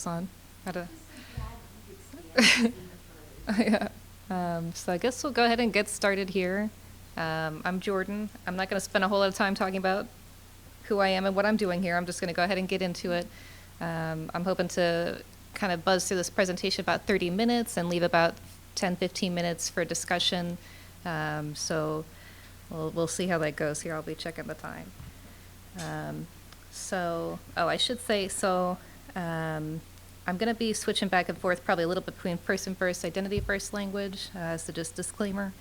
this on. I don't yeah. So I guess we'll go ahead and get started here. I'm Jordan. I'm not going to spend a whole lot of time talking about who I am and what I'm doing here. I'm just going to go ahead and get into it. I'm hoping to kind of buzz through this presentation about 30 minutes and leave about 10, 15 minutes for discussion. So we'll see how that goes here. I'll be checking the time. I should say, I'm going to be switching back and forth probably a little bit between person first, identity first language, so just disclaimer.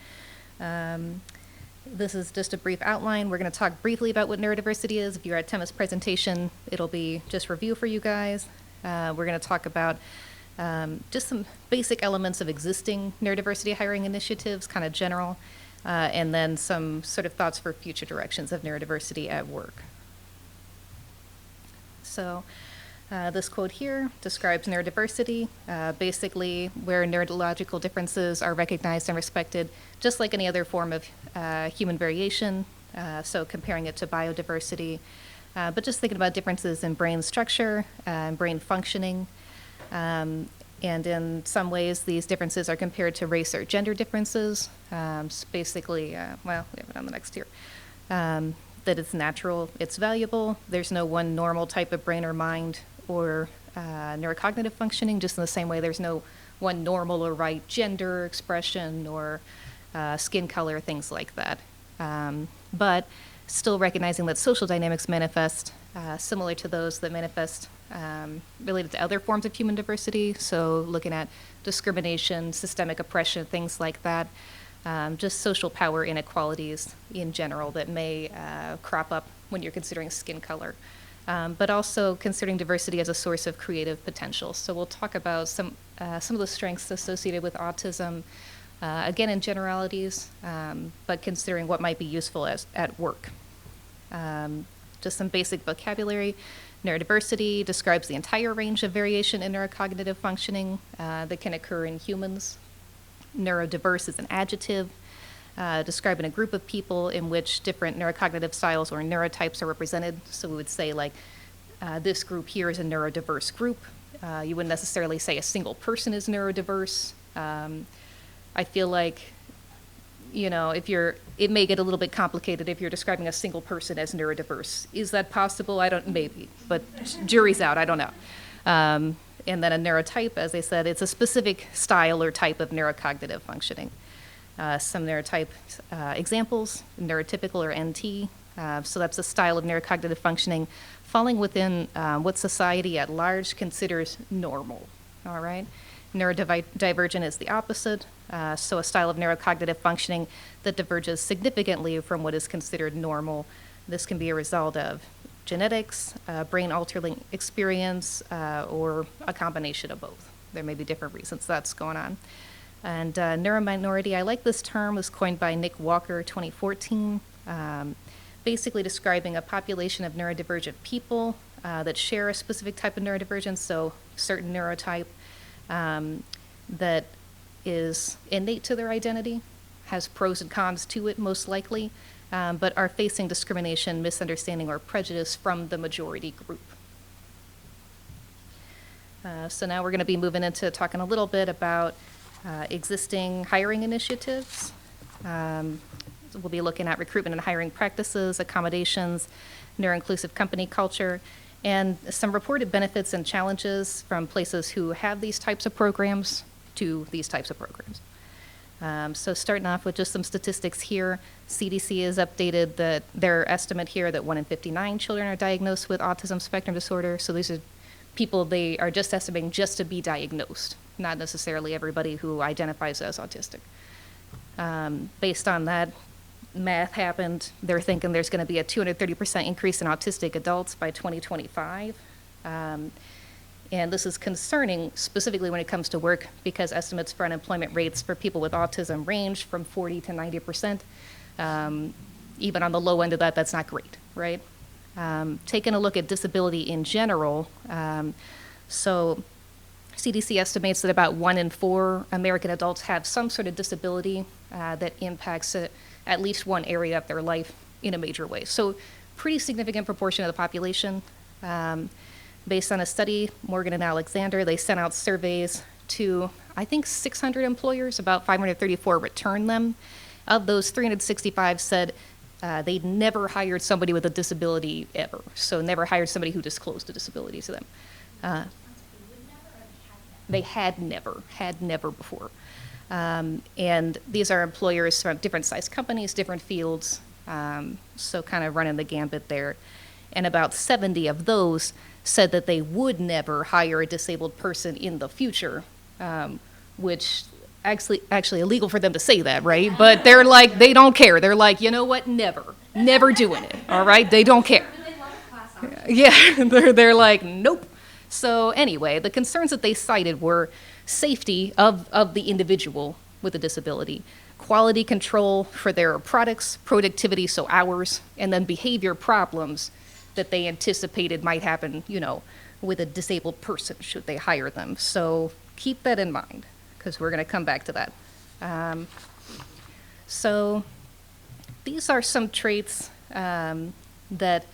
This is just a brief outline. We're going to talk briefly about what neurodiversity is. If you're at Tema's presentation, it'll be just review for you guys. We're going to talk about just some basic elements of existing neurodiversity hiring initiatives, kind of general, and then some sort of thoughts for future directions of neurodiversity at work. So this quote here describes neurodiversity, basically where neurological differences are recognized and respected, just like any other form of human variation, so comparing it to biodiversity, but just thinking about differences in brain structure and brain functioning. And in some ways, these differences are compared to race or gender differences. Basically, well, we have it on the next here. That it's natural, it's valuable. There's no one normal type of brain or mind or neurocognitive functioning, just in the same way there's no one normal or right gender expression or skin color, things like that. But still recognizing that social dynamics manifest similar to those that manifest related to other forms of human diversity. So looking at discrimination, systemic oppression, things like that. Just social power inequalities in general that may crop up when you're considering skin color, but also considering diversity as a source of creative potential. So we'll talk about some of the strengths associated with autism, again in generalities, but considering what might be useful at work. Just some basic vocabulary. Neurodiversity describes the entire range of variation in neurocognitive functioning that can occur in humans. Neurodiverse is an adjective describing a group of people in which different neurocognitive styles or neurotypes are represented. So we would say, like, this group here is a neurodiverse group. You wouldn't necessarily say a single person is neurodiverse. I feel like, it may get a little bit complicated if you're describing a single person as neurodiverse. Is that possible? Maybe, but jury's out, I don't know. And then a neurotype, as I said, it's a specific style or type of neurocognitive functioning. Some neurotype examples, neurotypical or NT. So that's a style of neurocognitive functioning falling within what society at large considers normal, all right? Neurodivergent is the opposite, so a style of neurocognitive functioning that diverges significantly from what is considered normal. This can be a result of genetics, brain-altering experience, or a combination of both. There may be different reasons that's going on. And neurominority, I like this term, was coined by Nick Walker, 2014, basically describing a population of neurodivergent people that share a specific type of neurodivergence, so certain neurotype that is innate to their identity, has pros and cons to it most likely, but are facing discrimination, misunderstanding, or prejudice from the majority group. So now we're going to be moving into talking a little bit about existing hiring initiatives. We'll be looking at recruitment and hiring practices, accommodations, neuroinclusive company culture, and some reported benefits and challenges from places who have these types of programs to these types of programs. So starting off with just some statistics here, CDC has updated their estimate here that 1 in 59 children are diagnosed with autism spectrum disorder. So these are people they are just estimating just to be diagnosed, not necessarily everybody who identifies as autistic. Based on that math happened, they're thinking there's going to be a 230% increase in autistic adults by 2025. And this is concerning specifically when it comes to work because estimates for unemployment rates for people with autism range from 40 to 90%. Even on the low end of that, that's not great, right? Taking a look at disability in general, so CDC estimates that about 1 in 4 American adults have some sort of disability that impacts at least one area of their life in a major way. So pretty significant proportion of the population. Based on a study, Morgan and Alexander, they sent out surveys to, I think, 600 employers. About 534 returned them. Of those, 365 said they'd never hired somebody with a disability ever. So never hired somebody who disclosed a disability to them. They had never before. And these are employers from different size companies, different fields, so kind of running the gambit there. And about 70 of those said that they would never hire a disabled person in the future, which actually illegal for them to say that, right? But they're like, they don't care. They're like, you know what, never doing it, all right? They don't care. Yeah, they're like, nope. So anyway, the concerns that they cited were safety of the individual with a disability, quality control for their products, productivity, so hours, and then behavior problems that they anticipated might happen, with a disabled person should they hire them. So keep that in mind, because we're going to come back to that. So these are some traits that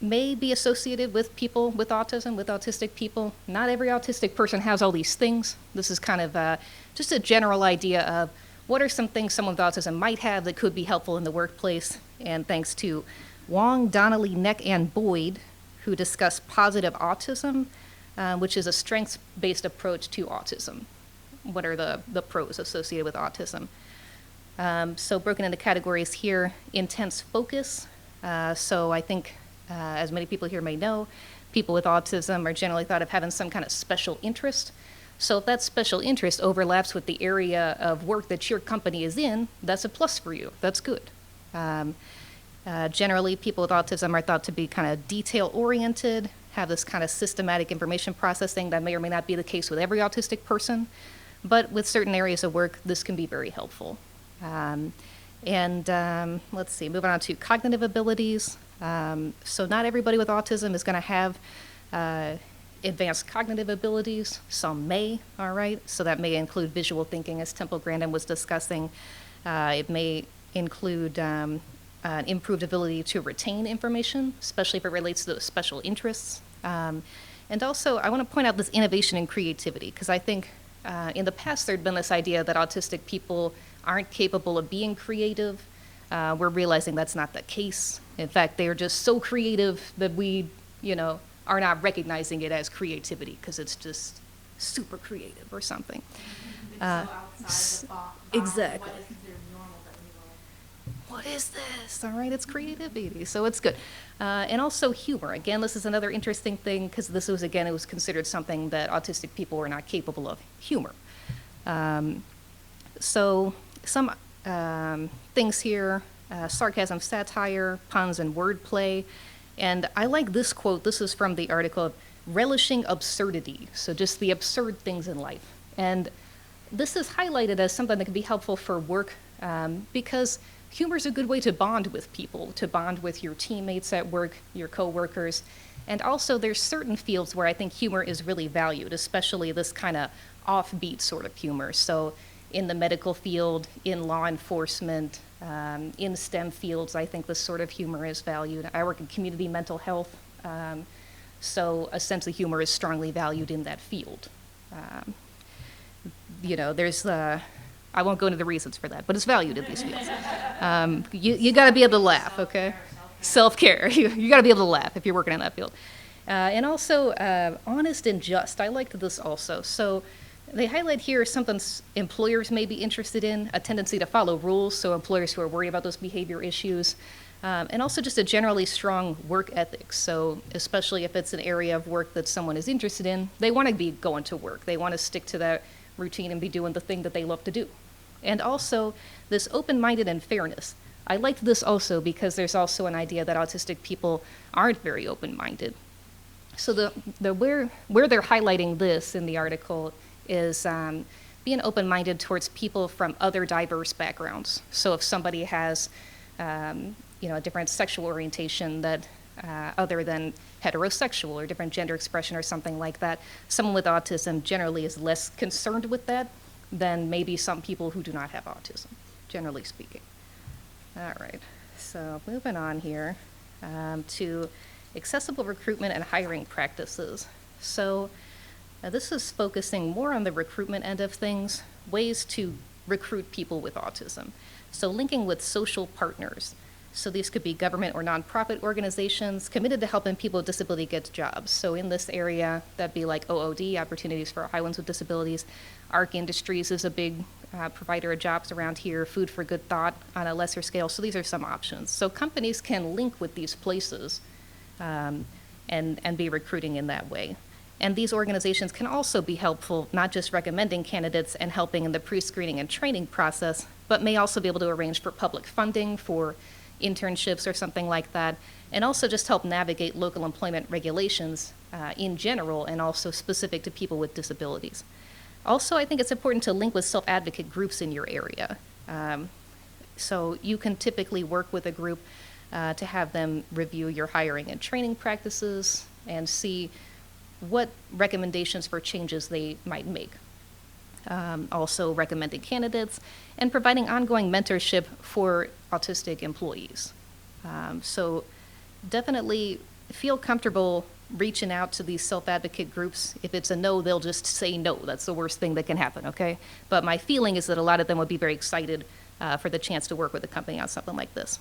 may be associated with people with autism, with autistic people. Not every autistic person has all these things. This is kind of just a general idea of what are some things someone with autism might have that could be helpful in the workplace. And thanks to Wong, Donnelly, Neck, and Boyd, who discuss positive autism, which is a strengths-based approach to autism. What are the pros associated with autism? So broken into categories here, intense focus. So I think, as many people here may know, people with autism are generally thought of having some kind of special interest. So if that special interest overlaps with the area of work that your company is in, that's a plus for you. That's good. Generally, people with autism are thought to be kind of detail-oriented, have this kind of systematic information processing. That may or may not be the case with every autistic person, but with certain areas of work, this can be very helpful. Let's see, moving on to cognitive abilities. So not everybody with autism is going to have advanced cognitive abilities. Some may, all right? So that may include visual thinking, as Temple Grandin was discussing. It may include an improved ability to retain information, especially if it relates to those special interests. And also, I want to point out this innovation and creativity, because I think in the past there'd been this idea that autistic people aren't capable of being creative. We're realizing that's not the case. In fact, they're just so creative that we, are not recognizing it as creativity because it's just super creative or something. It's so outside the box. Exactly. What is considered normal that we will. What is this? All right, it's creativity, so it's good. And also humor. Again, this is another interesting thing because this was, again, it was considered something that autistic people were not capable of, humor. So some things here, sarcasm, satire, puns, and wordplay. And I like this quote. This is from the article, relishing absurdity. So just the absurd things in life. And this is highlighted as something that can be helpful for work because humor is a good way to bond with people, to bond with your teammates at work, your coworkers. And also there's certain fields where I think humor is really valued, especially this kind of offbeat sort of humor. So in the medical field, in law enforcement, in STEM fields, I think this sort of humor is valued. I work in community mental health, so a sense of humor is strongly valued in that field. There's I won't go into the reasons for that, but it's valued in these fields. You got to be able to laugh, okay? Self-care. You got to be able to laugh if you're working in that field. And also, honest and just. I liked this also. So they highlight here something employers may be interested in, a tendency to follow rules, so employers who are worried about those behavior issues, and also just a generally strong work ethic. So especially if it's an area of work that someone is interested in, they want to be going to work. They want to stick to that routine and be doing the thing that they love to do. And also this open-minded and fairness. I liked this also because there's also an idea that autistic people aren't very open-minded. So the where they're highlighting this in the article is being open-minded towards people from other diverse backgrounds. So if somebody has, a different sexual orientation that other than heterosexual or different gender expression or something like that, someone with autism generally is less concerned with that than maybe some people who do not have autism, generally speaking. All right, so moving on here to accessible recruitment and hiring practices. So this is focusing more on the recruitment end of things, ways to recruit people with autism. So linking with social partners. So these could be government or nonprofit organizations committed to helping people with disability get jobs. So in this area, that'd be like OOD, Opportunities for Ohioans with Disabilities. ARC Industries is a big provider of jobs around here, Food for Good Thought on a lesser scale. So these are some options. So companies can link with these places and be recruiting in that way. And these organizations can also be helpful, not just recommending candidates and helping in the pre-screening and training process, but may also be able to arrange for public funding for internships or something like that, and also just help navigate local employment regulations in general and also specific to people with disabilities. Also, I think it's important to link with self-advocate groups in your area. So you can typically work with a group to have them review your hiring and training practices and see what recommendations for changes they might make. Also recommending candidates and providing ongoing mentorship for autistic employees. So definitely feel comfortable reaching out to these self-advocate groups. If it's a no, they'll just say no. That's the worst thing that can happen, okay? But my feeling is that a lot of them would be very excited for the chance to work with a company on something like this.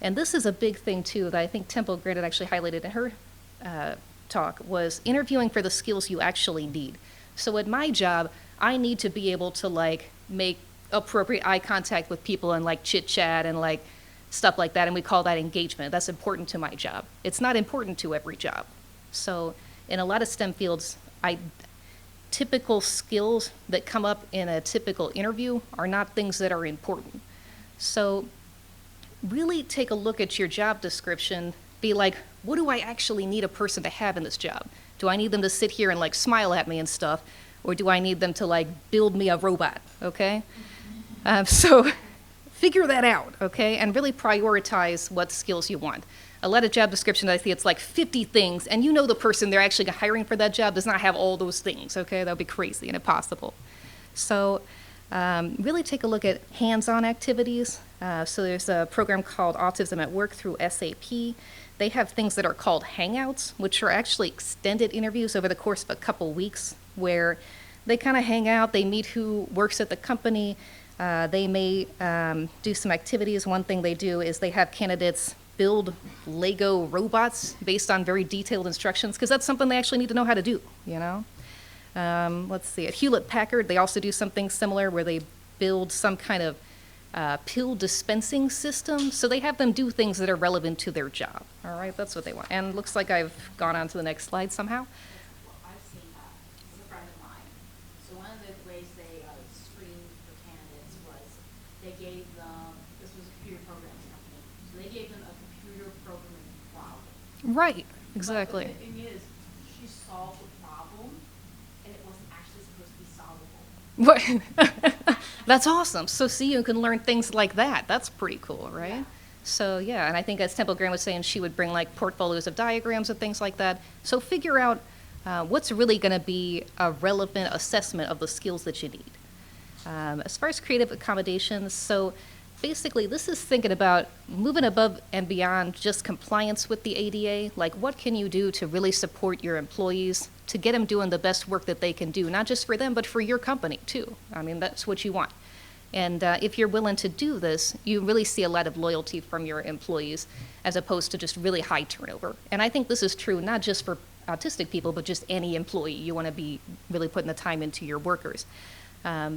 And this is a big thing too that I think Temple Granted actually highlighted in her talk, was interviewing for the skills you actually need. So at my job, I need to be able to like make appropriate eye contact with people and like chit chat and like stuff like that, and we call that engagement. That's important to my job. It's not important to every job. So in a lot of STEM fields, typical skills that come up in a typical interview are not things that are important. So really take a look at your job description, be like, what do I actually need a person to have in this job? Do I need them to sit here and like smile at me and stuff? Or do I need them to like build me a robot, okay? So figure that out, okay? And really prioritize what skills you want. A lot of job descriptions, I see it's like 50 things, and you know the person they're actually hiring for that job does not have all those things, okay? That would be crazy and impossible. So really take a look at hands-on activities. So there's a program called Autism at Work through SAP. They have things that are called Hangouts, which are actually extended interviews over the course of a couple weeks, where they kind of hang out, they meet who works at the company, they may do some activities. One thing they do is they have candidates build Lego robots based on very detailed instructions, because that's something they actually need to know how to do, you know? Let's see, at Hewlett-Packard, they also do something similar where they build some kind of pill dispensing system. So they have them do things that are relevant to their job, all right? That's what they want. And looks like I've gone on to the next slide somehow. Well, I've seen that. This is a friend of mine. So one of the ways they screened for candidates was they gave them, this was a computer programs company, so they gave them a computer programming problem. Right, exactly. But the thing is, she solved the problem, and it wasn't actually supposed to be solvable. What? That's awesome. So see, you can learn things like that. That's pretty cool, right? Yeah. So yeah, and I think as Temple Graham was saying, she would bring like portfolios of diagrams and things like that. So figure out what's really going to be a relevant assessment of the skills that you need. As far as creative accommodations, so basically this is thinking about moving above and beyond just compliance with the ADA. Like what can you do to really support your employees to get them doing the best work that they can do, not just for them, but for your company too. I mean, that's what you want. And if you're willing to do this, you really see a lot of loyalty from your employees as opposed to just really high turnover. And I think this is true not just for autistic people, but just any employee. You want to be really putting the time into your workers.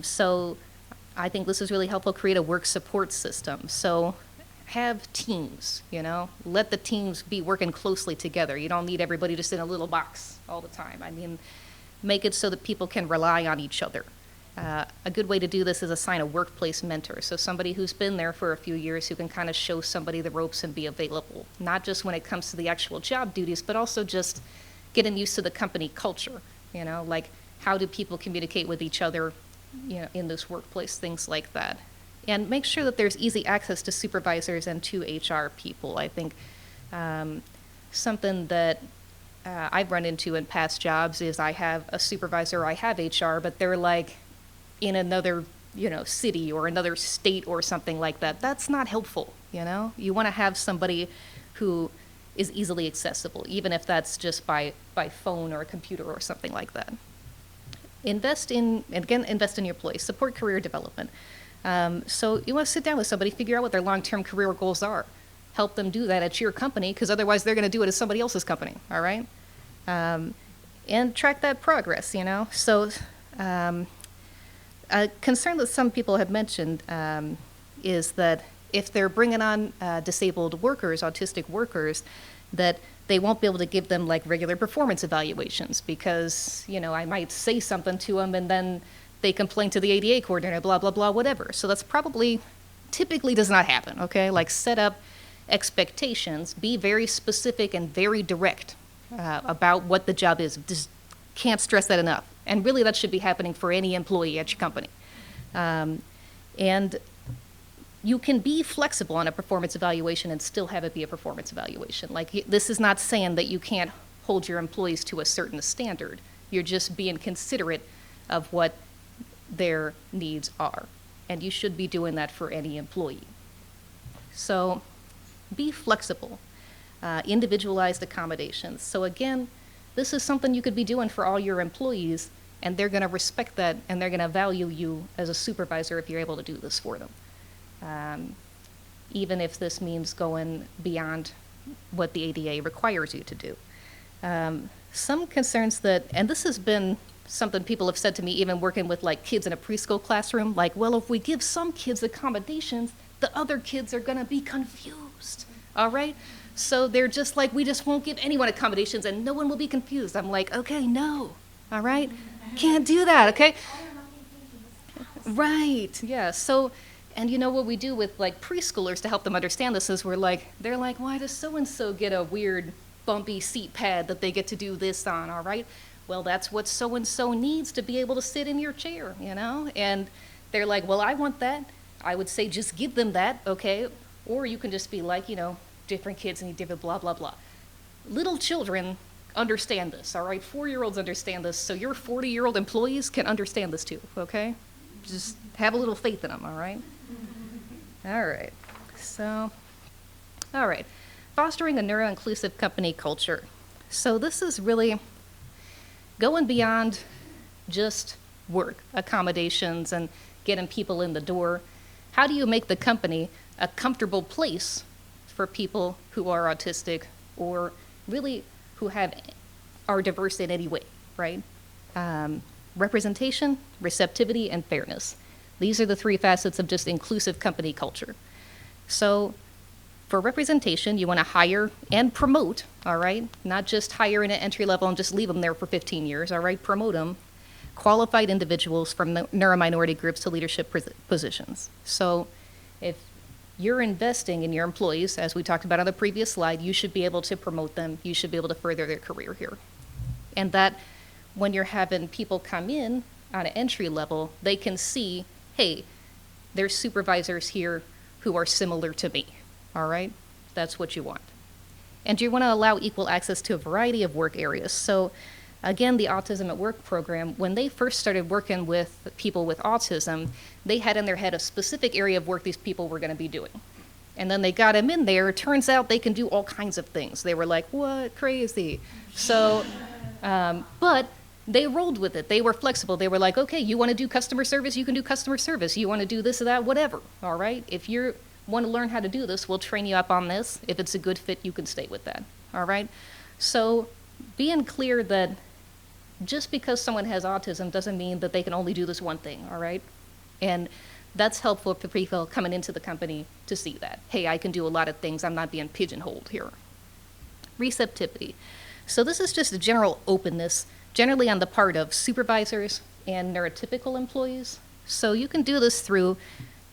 So I think this is really helpful, create a work support system. So have teams, you know, let the teams be working closely together. You don't need everybody just in a little box all the time. I mean, make it so that people can rely on each other. A good way to do this is assign a workplace mentor. So somebody who's been there for a few years who can kind of show somebody the ropes and be available, not just when it comes to the actual job duties, but also just getting used to the company culture, you know, like how do people communicate with each other, you know, in this workplace, things like that. And make sure that there's easy access to supervisors and to HR people. I think something that I've run into in past jobs is I have a supervisor, I have HR, but they're like in another, you know, city or another state or something like that. That's not helpful, you know? You want to have somebody who is easily accessible, even if that's just by phone or a computer or something like that. Invest in your employees, support career development. So you want to sit down with somebody, figure out what their long-term career goals are. Help them do that at your company, because otherwise they're going to do it at somebody else's company, all right? And track that progress, you know? So a concern that some people have mentioned is that if they're bringing on disabled workers, autistic workers, that they won't be able to give them like regular performance evaluations because, you know, I might say something to them and then they complain to the ADA coordinator, blah, blah, blah, whatever. So that's typically does not happen, okay? Like set up expectations, be very specific and very direct about what the job is. Just can't stress that enough. And really that should be happening for any employee at your company. And you can be flexible on a performance evaluation and still have it be a performance evaluation. Like, this is not saying that you can't hold your employees to a certain standard. You're just being considerate of what their needs are. And you should be doing that for any employee. So be flexible, individualized accommodations. So again, this is something you could be doing for all your employees, and they're going to respect that, and they're going to value you as a supervisor if you're able to do this for them. Even if this means going beyond what the ADA requires you to do. Some concerns that, and this has been something people have said to me, even working with like kids in a preschool classroom, like, well, if we give some kids accommodations, the other kids are gonna be confused, all right? So they're just like, we just won't give anyone accommodations and no one will be confused. I'm like, okay, no, all right? Can't do that, okay? Right, yeah, so, and you know what we do with like preschoolers to help them understand this is they're like, why does so-and-so get a weird bumpy seat pad that they get to do this on, all right? Well, that's what so-and-so needs to be able to sit in your chair, you know? And they're like, well, I want that. I would say just give them that, okay? Or you can just be like, you know, different kids need different blah, blah, blah. Little children understand this, all right? 4-year-olds understand this, so your 40-year-old employees can understand this too, okay? Just have a little faith in them, all right? All right, so, all right. Fostering a neuroinclusive company culture. So this is really going beyond just work, accommodations, and getting people in the door. How do you make the company a comfortable place for people who are autistic or really who are diverse in any way, right? Representation, receptivity, and fairness. These are the 3 facets of just inclusive company culture. So for representation, you want to hire and promote, all right? Not just hire in an entry level and just leave them there for 15 years, all right? Promote them. Qualified individuals from neurominority groups to leadership positions. So if you're investing in your employees, as we talked about on the previous slide, you should be able to promote them. You should be able to further their career here. And that when you're having people come in on an entry level, they can see, hey, there's supervisors here who are similar to me, all right? That's what you want. And you want to allow equal access to a variety of work areas. So again, the Autism at Work program, when they first started working with people with autism, they had in their head a specific area of work these people were going to be doing. And then they got them in there. It turns out they can do all kinds of things. They were like, what, crazy. So, but they rolled with it. They were flexible. They were like, okay, you want to do customer service, you can do customer service. You want to do this or that, whatever, all right? If you want to learn how to do this, we'll train you up on this. If it's a good fit, you can stay with that, all right? So being clear that just because someone has autism doesn't mean that they can only do this one thing, all right? And that's helpful for people coming into the company to see that. Hey, I can do a lot of things. I'm not being pigeonholed here. Receptivity. So this is just a general openness, generally on the part of supervisors and neurotypical employees. So you can do this through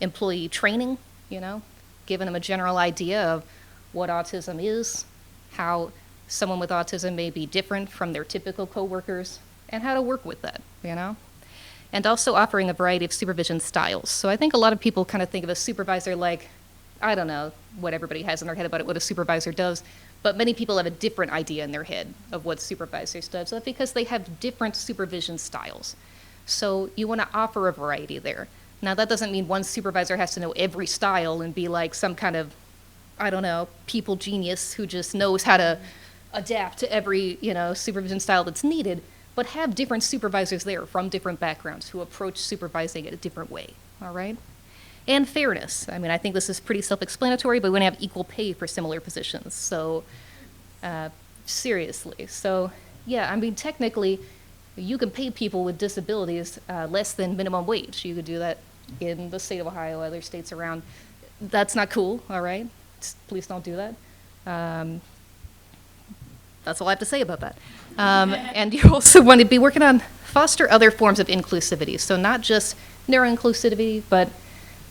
employee training, you know, giving them a general idea of what autism is, how someone with autism may be different from their typical coworkers, and how to work with that, you know? And also offering a variety of supervision styles. So I think a lot of people kind of think of a supervisor like, I don't know what everybody has in their head about it, what a supervisor does, but many people have a different idea in their head of what supervisors do. So that's because they have different supervision styles. So you want to offer a variety there. Now that doesn't mean one supervisor has to know every style and be like some kind of I don't know, people genius who just knows how to adapt to every, supervision style that's needed, but have different supervisors there from different backgrounds who approach supervising it a different way, all right? And fairness. I mean, I think this is pretty self-explanatory, but we want to have equal pay for similar positions. So, seriously. So, yeah, I mean, technically, you can pay people with disabilities less than minimum wage. You could do that in the state of Ohio, other states around. That's not cool, all right? Please don't do that. That's all I have to say about that. And you also want to be working on foster other forms of inclusivity. So not just neuroinclusivity, but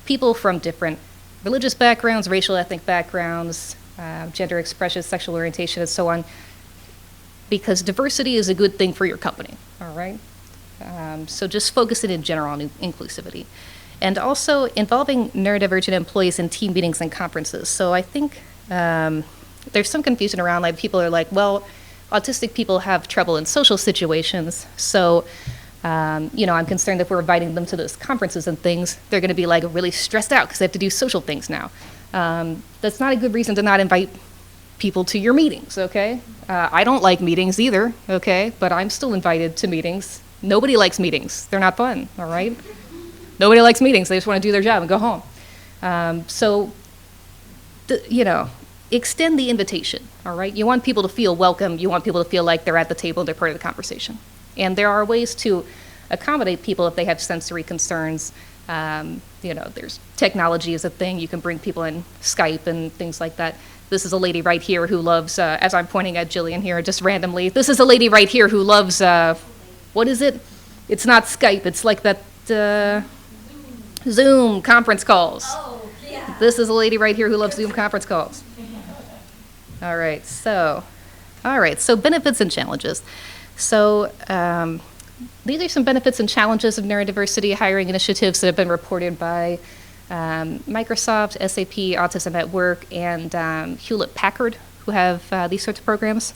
people from different religious backgrounds, racial, ethnic backgrounds, gender expression, sexual orientation, and so on. Because diversity is a good thing for your company, all right? So just focusing in general on inclusivity. And also involving neurodivergent employees in team meetings and conferences. So I think there's some confusion around, like people are like, well, autistic people have trouble in social situations, so I'm concerned if we're inviting them to those conferences and things, they're going to be like really stressed out because they have to do social things now. That's not a good reason to not invite people to your meetings, okay? I don't like meetings either, okay? But I'm still invited to meetings. Nobody likes meetings. They're not fun, all right? Nobody likes meetings. They just want to do their job and go home. Extend the invitation, all right? You want people to feel welcome. You want people to feel like they're at the table and they're part of the conversation. And there are ways to accommodate people if they have sensory concerns. There's technology is a thing. You can bring people in Skype and things like that. This is a lady right here who loves, as I'm pointing at Jillian here just randomly, this is a lady right here who loves, what is it? It's not Skype. It's like that Zoom conference calls. Oh, yeah. This is a lady right here who loves Zoom conference calls. All right, so benefits and challenges. So these are some benefits and challenges of neurodiversity hiring initiatives that have been reported by Microsoft, SAP, Autism at Work, and Hewlett-Packard, who have these sorts of programs.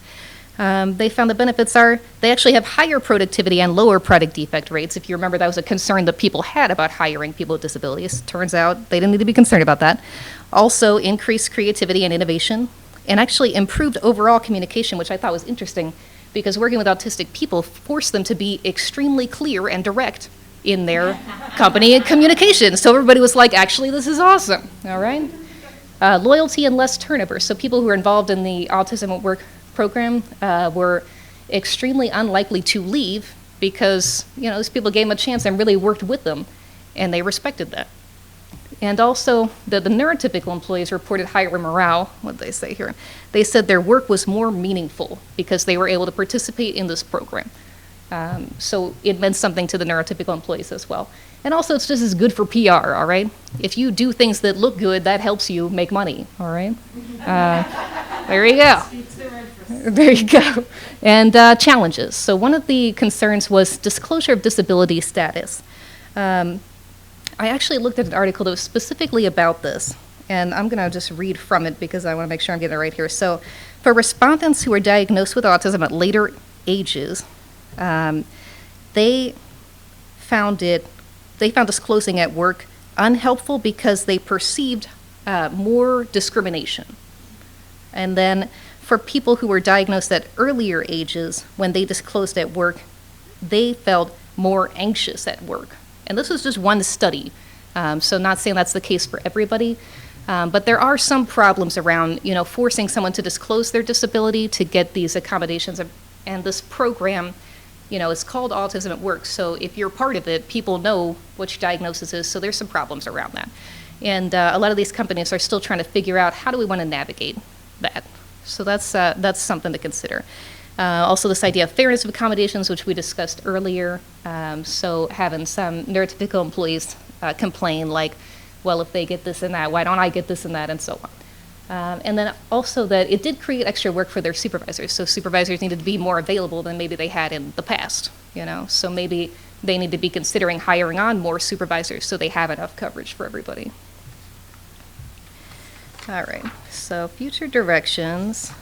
They found the benefits are they actually have higher productivity and lower product defect rates. If you remember, that was a concern that people had about hiring people with disabilities. Turns out they didn't need to be concerned about that. Also, increased creativity and innovation, and actually improved overall communication, which I thought was interesting, because working with autistic people forced them to be extremely clear and direct in their company and communication. So everybody was like, actually, this is awesome, all right? Loyalty and less turnover. So people who are involved in the Autism at Work program were extremely unlikely to leave because, those people gave them a chance and really worked with them, and they respected that. And also, the neurotypical employees reported higher morale. What did they say here? They said their work was more meaningful because they were able to participate in this program. So it meant something to the neurotypical employees as well. And also, it's just as good for PR, all right? If you do things that look good, that helps you make money, all right? There you go. There you go. And challenges. So one of the concerns was disclosure of disability status. I actually looked at an article that was specifically about this, and I'm going to just read from it because I want to make sure I'm getting it right here. So, for respondents who were diagnosed with autism at later ages, they found disclosing at work unhelpful because they perceived more discrimination. And then for people who were diagnosed at earlier ages, when they disclosed at work, they felt more anxious at work. And this was just one study, so not saying that's the case for everybody, but there are some problems around, forcing someone to disclose their disability to get these accommodations. And this program, it's called Autism at Work, so if you're part of it, people know what your diagnosis is, so there's some problems around that. And a lot of these companies are still trying to figure out how do we want to navigate that. So that's something to consider. Also, this idea of fairness of accommodations, which we discussed earlier. So having some neurotypical employees complain like, well, if they get this and that, why don't I get this and that, and so on. And then also that it did create extra work for their supervisors. So supervisors needed to be more available than maybe they had in the past, So maybe they need to be considering hiring on more supervisors so they have enough coverage for everybody. All right, so future directions.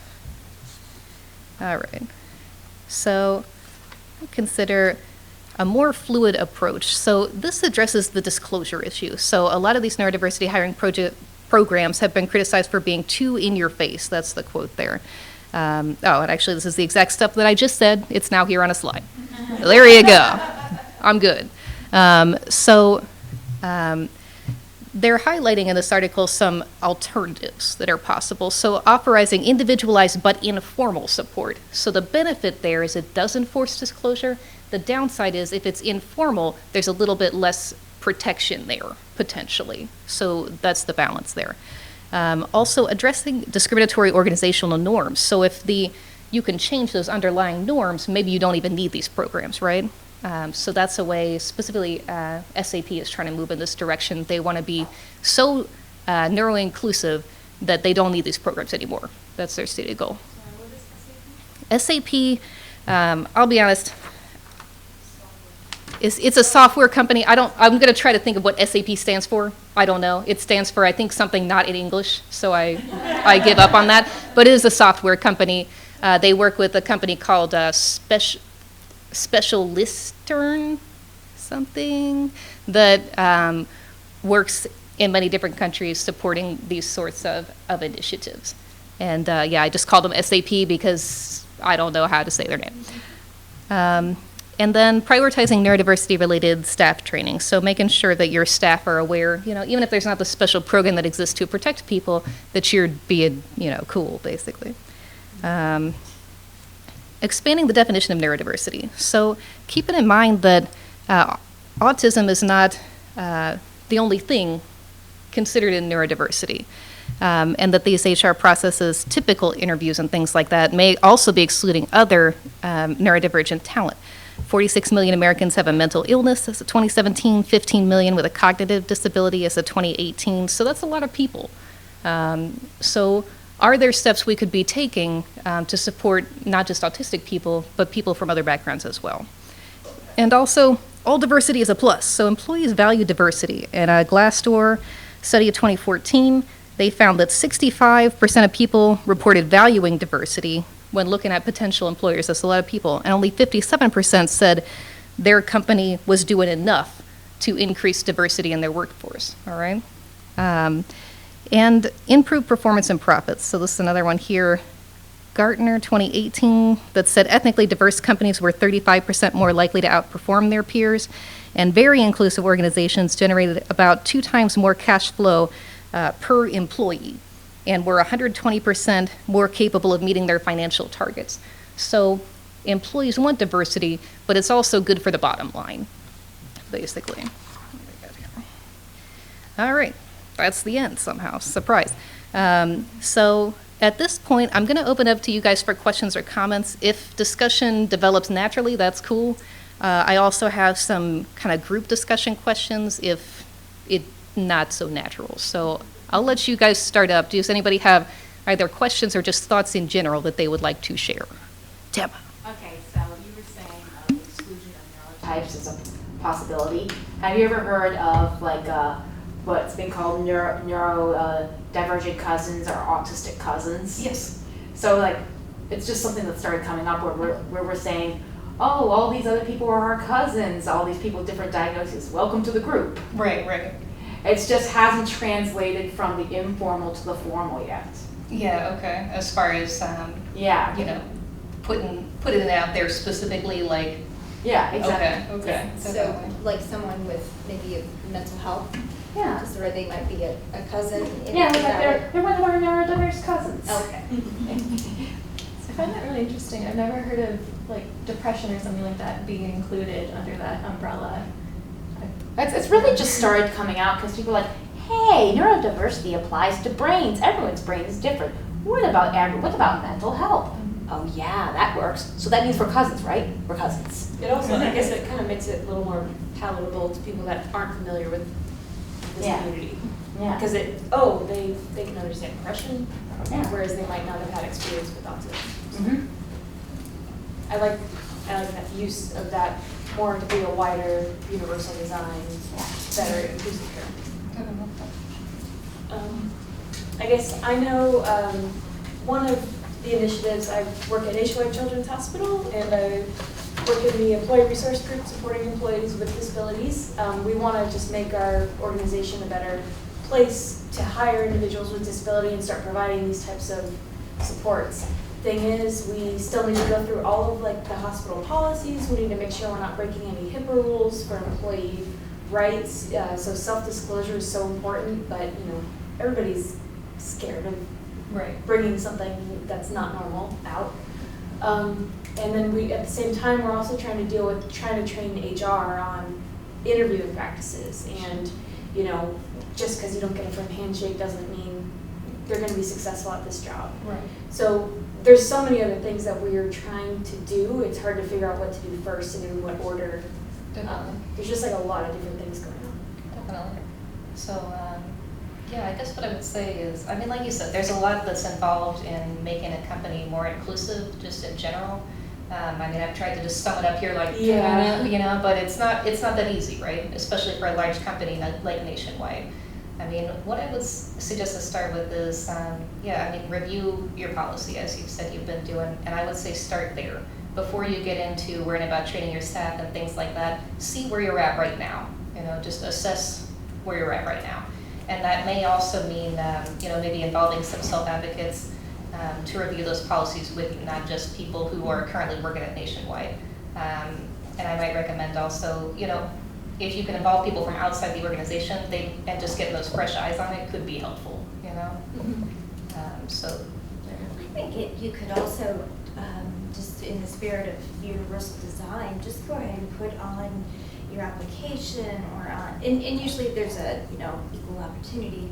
All right, so consider a more fluid approach. So this addresses the disclosure issue. So a lot of these neurodiversity hiring programs have been criticized for being too in your face. That's the quote there. And actually, this is the exact stuff that I just said. It's now here on a slide. There you go. I'm good. They're highlighting in this article some alternatives that are possible. So authorizing individualized but informal support. So the benefit there is it does enforce disclosure. The downside is if it's informal, there's a little bit less protection there, potentially. So that's the balance there. Also addressing discriminatory organizational norms. So if you can change those underlying norms, maybe you don't even need these programs, right? So that's a way, specifically SAP is trying to move in this direction. They want to be so neuroinclusive that they don't need these programs anymore. That's their stated goal. Sorry, what is SAP? SAP, I'll be honest, it's a software company. I'm going to try to think of what SAP stands for. I don't know. It stands for, I think, something not in English, so I give up on that. But it is a software company. They work with a company called Specialistern something that works in many different countries supporting these sorts of initiatives. And I just call them SAP because I don't know how to say their name. And then prioritizing neurodiversity-related staff training. So making sure that your staff are aware, even if there's not the special program that exists to protect people, that you're being, cool, basically. Expanding the definition of neurodiversity. So keeping in mind that autism is not the only thing considered in neurodiversity, and that these HR processes, typical interviews and things like that, may also be excluding other neurodivergent talent. 46 million Americans have a mental illness as of 2017, 15 million with a cognitive disability as of 2018, so that's a lot of people. So are there steps we could be taking to support not just autistic people, but people from other backgrounds as well? And also, all diversity is a plus. So employees value diversity. In a Glassdoor study of 2014, they found that 65% of people reported valuing diversity when looking at potential employers. That's a lot of people. And only 57% said their company was doing enough to increase diversity in their workforce, all right? And improve performance and profits. So this is another one here. Gartner 2018 that said ethnically diverse companies were 35% more likely to outperform their peers, and very inclusive organizations generated about 2 times more cash flow per employee, and were 120% more capable of meeting their financial targets. So employees want diversity, but it's also good for the bottom line, basically. All right. That's the end somehow, surprise. So at this point, I'm gonna open up to you guys for questions or comments. If discussion develops naturally, that's cool. I also have some kind of group discussion questions if it's not so natural. So I'll let you guys start up. Does anybody have either questions or just thoughts in general that they would like to share? Tim. Okay, so you were saying the exclusion of neurotypes is a possibility. Have you ever heard of what's been called neurodivergent cousins or autistic cousins? Yes. So it's just something that started coming up where we're saying, oh, all these other people are our cousins, all these people with different diagnoses. Welcome to the group. Right. It just hasn't translated from the informal to the formal yet. Yeah, okay. As far as, putting it out there specifically, like. Yeah, exactly. Okay. So, like someone with maybe a mental health Yeah. disorder, they might be a cousin. Yeah, they're one of our neurodiverse cousins. Okay. I find that really interesting. I've never heard of depression or something like that being included under that umbrella. It's really just started coming out because people are like, hey, neurodiversity applies to brains. Everyone's brain is different. What about mental health? Oh yeah, that works. So that means we're cousins, right? We're cousins. It also, I guess it kind of makes it a little more palatable to people that aren't familiar with this community. Yeah. Because they can understand depression, whereas they might not have had experience with autism. So Mm-hmm. I like that use of that more to be a wider, universal design, better inclusive term. I guess I know one of the initiatives, I work at HOA Children's Hospital, and I work in the employee resource group supporting employees with disabilities. We want to just make our organization a better place to hire individuals with disability and start providing these types of supports. Thing is, we still need to go through all of like the hospital policies. We need to make sure we're not breaking any HIPAA rules for employee rights. So self-disclosure is so important, but everybody's scared of bringing something that's not normal out. And then we, at the same time, we're also trying to trying to train HR on interviewing practices. And, just because you don't get a firm handshake doesn't mean they're going to be successful at this job. Right. So there's so many other things that we are trying to do. It's hard to figure out what to do first and in what order. There's just like a lot of different things going on. Definitely. So, yeah, I guess what I would say is, I mean, like you said, there's a lot that's involved in making a company more inclusive, just in general. I mean, I've tried to just sum it up here, like, but it's not that easy, right? Especially for a large company like Nationwide. I mean, what I would suggest to start with is, review your policy, as you've said you've been doing, and I would say start there. Before you get into worrying about training your staff and things like that, see where you're at right now. Just assess where you're at right now. And that may also mean, maybe involving some self-advocates to review those policies with you, not just people who are currently working at Nationwide. And I might recommend also, if you can involve people from outside the organization, and just get those fresh eyes on it could be helpful, So. I think you could also, just in the spirit of universal design, just go ahead and put on your application or on, and usually there's a, equal opportunity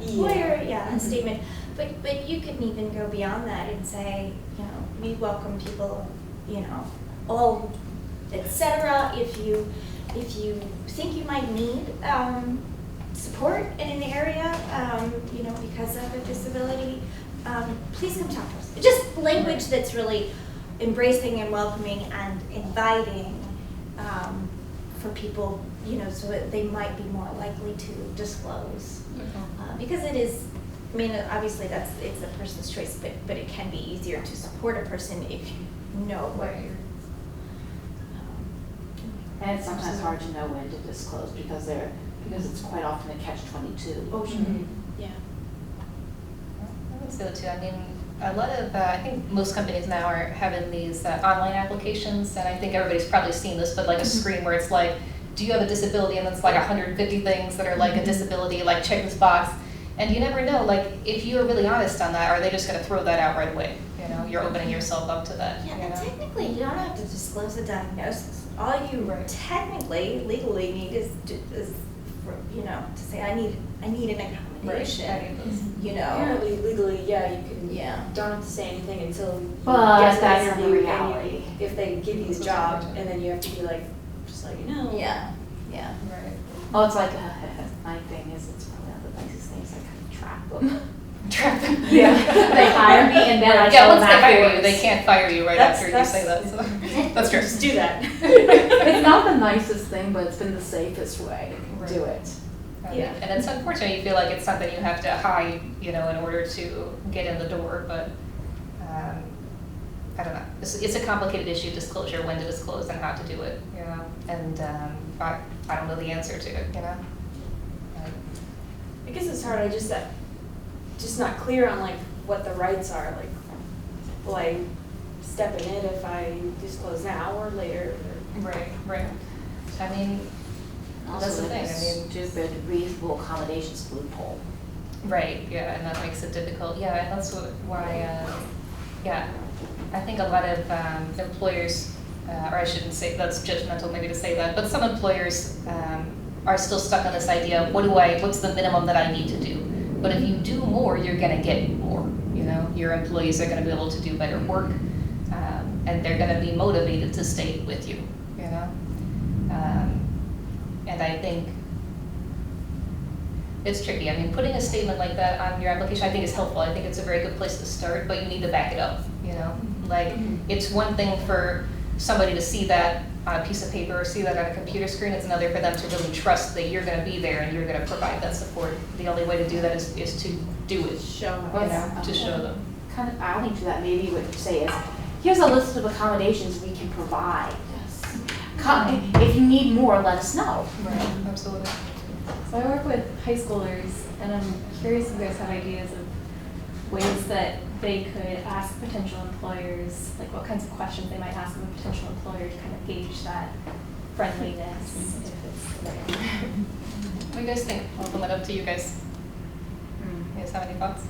employer, a statement, but you could even go beyond that and say, we welcome people, all, etc. If you think you might need support in an area, because of a disability, please come talk to us. Just language that's really embracing and welcoming and inviting for people, so that they might be more likely to disclose. Because it is, obviously it's a person's choice, but it can be easier to support a person if you know what you're. And it's sometimes hard to know when to disclose because it's quite often a catch-22. Oh, sure. Yeah. I would say too. I mean, a lot of, I think most companies now are having these online applications, and I think everybody's probably seen this, but like a screen where it's like, do you have a disability? And it's like 150 things that are like a disability, like check this box. And you never know, like, if you're really honest on that, are they just going to throw that out right away? You're opening yourself up to that. Yeah, and technically, you don't have to disclose a diagnosis. All you technically, legally need is to say, I need an accommodation. Apparently, legally, you can. Yeah. Don't have to say anything until you But get that's that the interview, reality. and if they give you the job, and then you have to be like, just let you know. Yeah. Right. Oh, it's like, my thing is, it's probably not the nicest thing, is I kind of trap them. Trap them. Yeah. They hire me and then I tell them once they hire you, afterwards. they can't fire you right after you say that. So. That's true. Just do that. It's not the nicest thing, but it's been the safest way to do it. Yeah. And it's unfortunate you feel like it's something you have to hide, in order to get in the door, but I don't know. It's a complicated issue, disclosure, when to disclose and how to do it, and I don't know the answer to it, I guess it's hard. I just not clear on like what the rights are. Like, will I step in it if I disclose now or later? Right. I mean, that's the thing. Stupid reasonable accommodations loophole. Right, yeah, and that makes it difficult. Yeah, and that's why, I think a lot of employers, or I shouldn't say, that's judgmental maybe to say that, but some employers are still stuck on this idea of what's the minimum that I need to do? But if you do more, you're gonna get more, Your employees are gonna be able to do better work, and they're gonna be motivated to stay with you, And I think it's tricky. I mean, putting a statement like that on your application, I think is helpful. I think it's a very good place to start, but you need to back it up, Like, it's one thing for somebody to see that on a piece of paper or see that on a computer screen. It's another for them to really trust that you're going to be there and you're going to provide that support. The only way to do that is to do it, Show to show them. Kind of adding to that, maybe what you say is, here's a list of accommodations we can provide. If you need more, let us know. Right, absolutely. So I work with high schoolers, and I'm curious if you guys have ideas of ways that they could ask potential employers, like what kinds of questions they might ask of a potential employer to kind of gauge that friendliness, if it's there. What do you guys think? I'll open it up to you guys. You guys have any thoughts?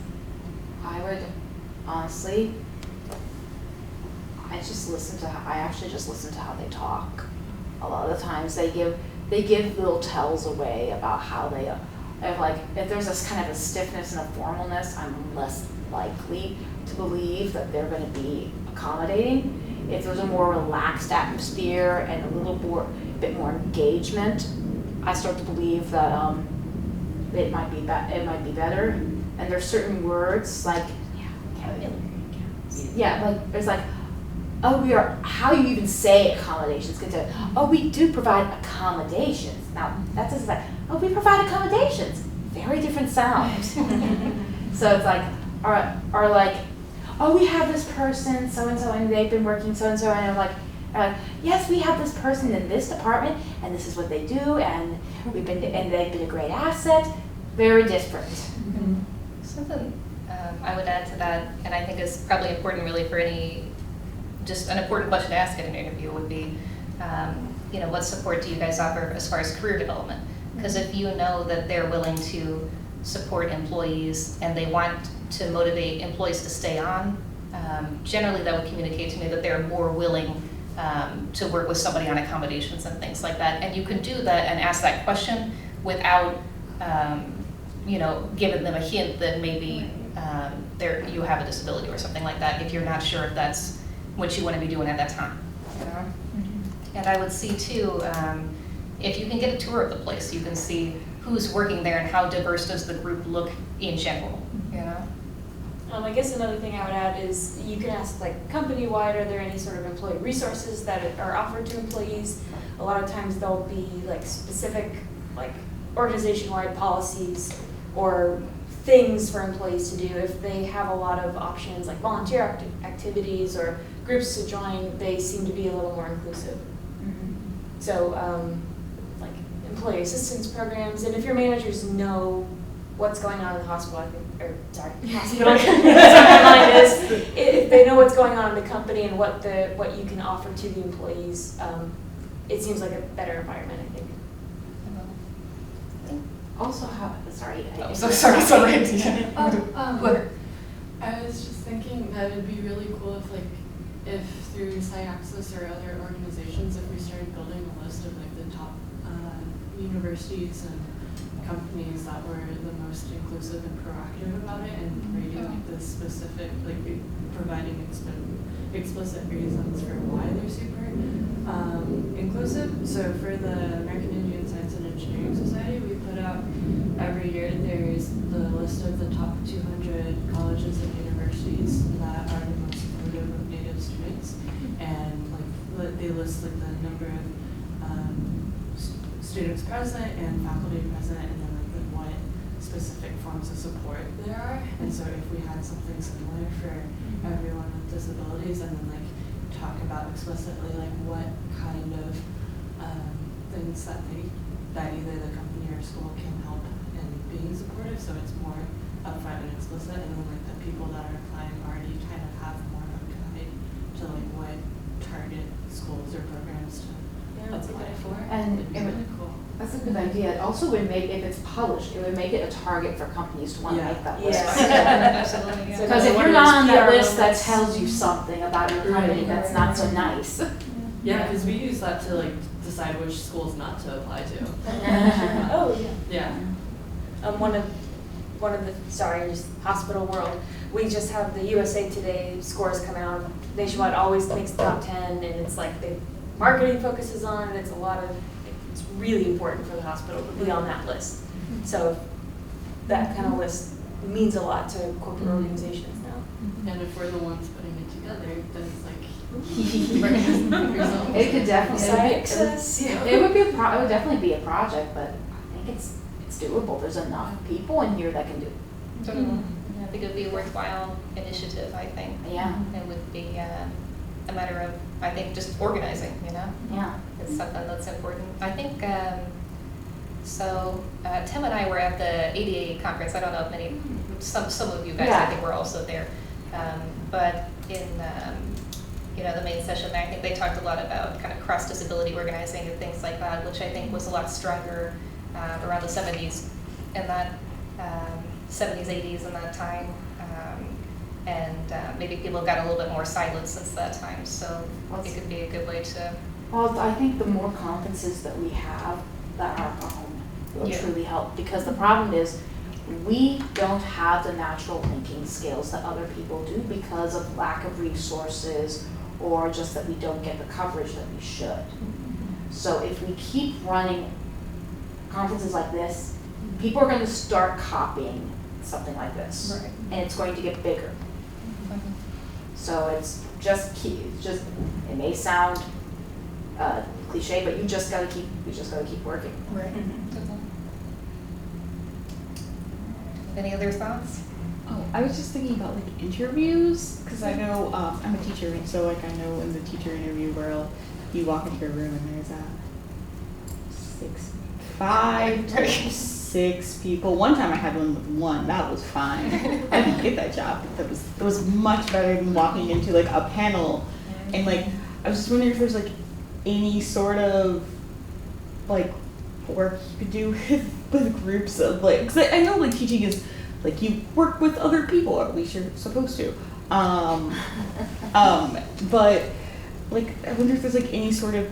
I would honestly, I actually just listen to how they talk. A lot of the times they give little tells away about how they, if there's this kind of a stiffness and a formalness, I'm less likely to believe that they're going to be accommodating. If there's a more relaxed atmosphere and a bit more engagement, I start to believe that it might be better. And there's certain words like like there's like, how you even say accommodations. We do provide accommodations. Now that's just like, we provide accommodations. Very different sounds. So it's like, or like, we have this person so and so, and they've been working so and so, and I'm like, yes, we have this person in this department, and this is what they do, and they've been a great asset. Very different. Mm-hmm. Something I would add to that, and I think is probably important really for just an important question to ask at an interview would be, what support do you guys offer as far as career development? Because if you know that they're willing to support employees and they want to motivate employees to stay on, generally that would communicate to me that they're more willing to work with somebody on accommodations and things like that. And you can do that and ask that question without giving them a hint that maybe you have a disability or something like that if you're not sure if that's what you want to be doing at that time. Mm-hmm. And I would see too, if you can get a tour of the place, you can see who's working there and how diverse does the group look in general. I guess another thing I would add is you can ask like company-wide, are there any sort of employee resources that are offered to employees? A lot of times there'll be like specific like organization-wide policies or things for employees to do. If they have a lot of options like volunteer activities or groups to join, they seem to be a little more inclusive. Mm-hmm. So like employee assistance programs, and if your managers know what's going on in the hospital, hospital, that's what my mind is. If they know what's going on in the company and what you can offer to the employees, it seems like a better environment, I think. Also, sorry. Oh, so sorry. I was just thinking that it'd be really cool if through SciAccess or other organizations, if we started building a list of like the top universities and companies that were the most inclusive and proactive about it, and rating like the specific, like providing explicit reasons for why they're super inclusive. So for the American Indian Science and Engineering Society, we put out every year there's the list of the top 200 colleges and universities that are the most supportive of Native students, and like they list like the number of students present and faculty present, and then like what specific forms of support there are. And so if we had something similar for everyone with disabilities, and then like talk about explicitly like what kind of things that either the company or school can help in being supportive, so it's more upfront and explicit, and then like the people that are applying already kind of have more of a guide to like what target schools or programs to apply for. And it'd be really cool. That's a good idea. It also would make, if it's published, it would make it a target for companies to want to make that list. Absolutely. Yeah. Because if you're not on that list, that tells you something about your company that's not so nice. Yeah, because we use that to like decide which schools not to apply to. Oh yeah. Yeah. One of the just hospital world. We just have the USA Today scores come out. Nationwide always makes the top 10, and it's like the marketing focuses on it. It's it's really important for the hospital to be on that list. So that kind of list means a lot to corporate organizations now. And if we're the ones putting it together, then it's like It could definitely. It would definitely be a project, but I think it's doable. There's enough people in here that can do it. Mm-hmm. I think it would be a worthwhile initiative, I think. Yeah. It would be a matter of, I think, just organizing, Yeah. It's something that's important. I think So Tim and I were at the ADA conference. I don't know if some of you guys, Yeah. I think, were also there. But in the main session there, I think they talked a lot about kind of cross-disability organizing and things like that, which I think was a lot stronger around the 70s and that 70s, 80s in that time. And maybe people got a little bit more silent since that time. So it could be a good way to. Well, I think the more conferences that we have that are home will Yeah. truly help, because the problem is we don't have the natural thinking skills that other people do because of lack of resources or just that we don't get the coverage that we should. So if we keep running conferences like this, people are going to start copying something like this, Right. and it's going to get bigger. So it's just key. It's just, it may sound cliche, but we just gotta keep working. Right. Any other thoughts? Oh, I was just thinking about like interviews, because I know I'm a teacher, and so like I know in the teacher interview where you walk into a room and there's 5 to 6 people. One time I had one with one. That was fine. I didn't get that job. That was much better than walking into like a panel, and like I was just wondering if there's like any sort of like work you could do with groups of like, because I know like teaching is like you work with other people, or at least you're supposed to. But like I wonder if there's like any sort of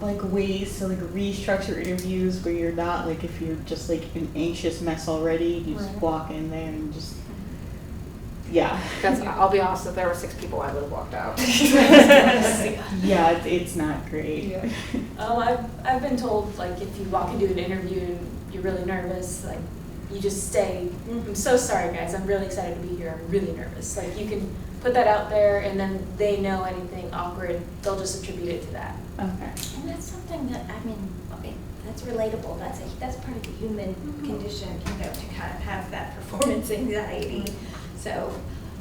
like ways to like restructure interviews where you're not like, if you're just like an anxious mess already, you just walk in there and just Because I'll be honest, if there were 6 people, I would have walked out. Yeah, it's not great. Yeah. I've been told, like, if you walk into an interview and you're really nervous, like, you just say, I'm so sorry guys, I'm really excited to be here, I'm really nervous. Like, you can put that out there, and then they know anything awkward, they'll just attribute it to that. Okay. And that's something that, I mean, okay, that's relatable. That's part of the human condition, to kind of have that performance anxiety. So,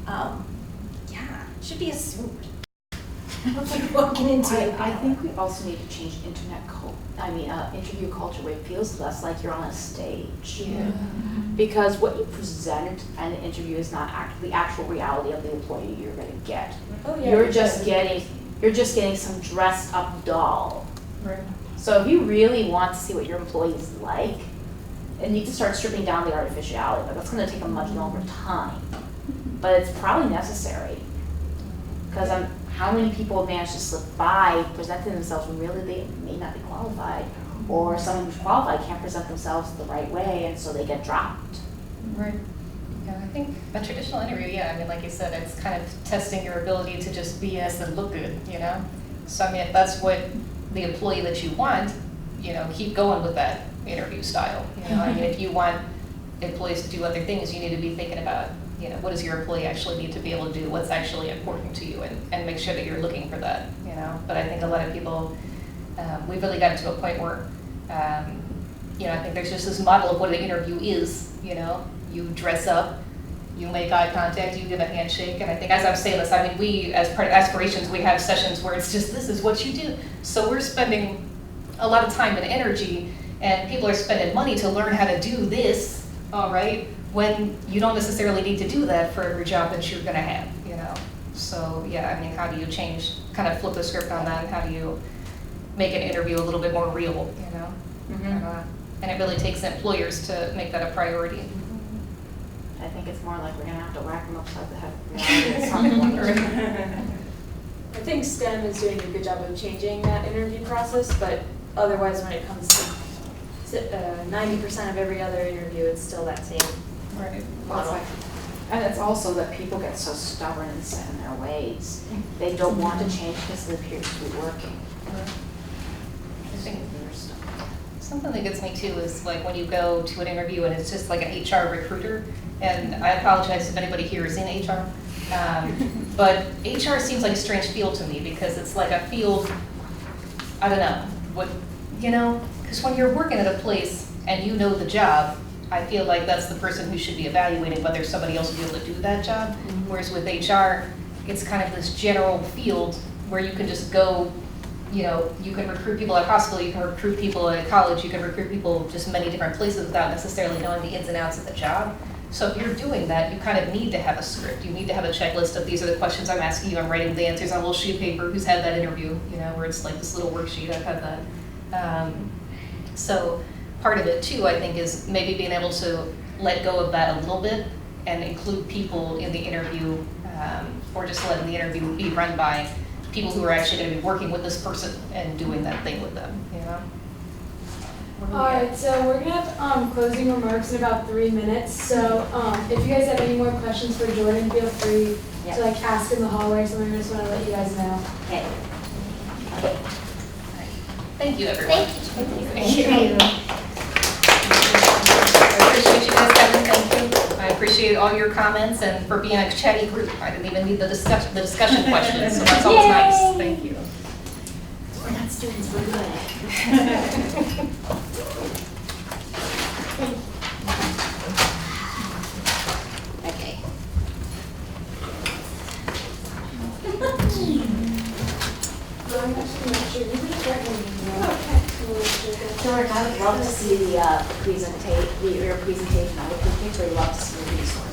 yeah, it should be assumed. It's like walking into it. I think we also need to change interview culture where it feels less like you're on a stage. Yeah. Because what you present in an interview is not the actual reality of the employee you're going to get. Oh, yeah. You're just getting some dressed up doll. Right. So if you really want to see what your employee is like, and you need to start stripping down the artificiality, but that's going to take a much longer time. But it's probably necessary, because how many people manage to slip by presenting themselves when really they may not be qualified, or someone who's qualified can't present themselves the right way, and so they get dropped. Right. Yeah, I think a traditional interview, I mean, like you said, it's kind of testing your ability to just BS and look good, So, I mean, if that's what the employee that you want, keep going with that interview style. I mean, if you want employees to do other things, you need to be thinking about, what does your employee actually need to be able to do, what's actually important to you, and make sure that you're looking for that, But I think a lot of people, we've really gotten to a point where, I think there's just this model of what an interview is, You dress up, you make eye contact, you give a handshake, and I think as I'm saying this, I mean, we, as part of Aspirations, we have sessions where it's just, this is what you do. So we're spending a lot of time and energy, and people are spending money to learn how to do this, all right, when you don't necessarily need to do that for every job that you're gonna have, So, yeah, I mean, how do you kind of flip the script on that, and how do you make an interview a little bit more real, And it really takes employers to make that a priority. I think it's more like we're going to have to whack them upside the head with reality at some point. I think STEM is doing a good job of changing that interview process, but otherwise when it comes to 90% of every other interview, it's still that same Right. model. And it's also that people get so stubborn and set in their ways. They don't want to change because it appears to be working. I think something that gets me too is like when you go to an interview and it's just like an HR recruiter, and I apologize if anybody here is in HR, but HR seems like a strange field to me because it's like a field, I don't know, because when you're working at a place and you know the job, I feel like that's the person who should be evaluating whether somebody else will be able to do that job. Whereas with HR, it's kind of this general field where you can just go you know, you can recruit people at a hospital, you can recruit people at college, you can recruit people just many different places without necessarily knowing the ins and outs of the job. So if you're doing that, you kind of need to have a script. You need to have a checklist of these are the questions I'm asking you. I'm writing the answers on a little sheet of paper. Who's had that interview? You know, where it's like this little worksheet. I've had that. So part of it too, I think, is maybe being able to let go of that a little bit and include people in the interview, or just letting the interview be run by people who are actually going to be working with this person and doing that thing with them. You know. Alright, so we're gonna have closing remarks in about 3 minutes. So if you guys have any more questions for Jordan, feel free to like ask in the hallway or something. I just want to let you guys know. Okay. Thank you, everyone. Thank you. I appreciate you guys coming. Thank you. I appreciate all your comments and for being a chatty group. I didn't even need the discussion questions, so that's always nice. Thank you. We're not students, we're good. Okay. I'm actually not sure. You can start when you know. Jordan, I would love to see the your presentation. I would particularly love to see the resources.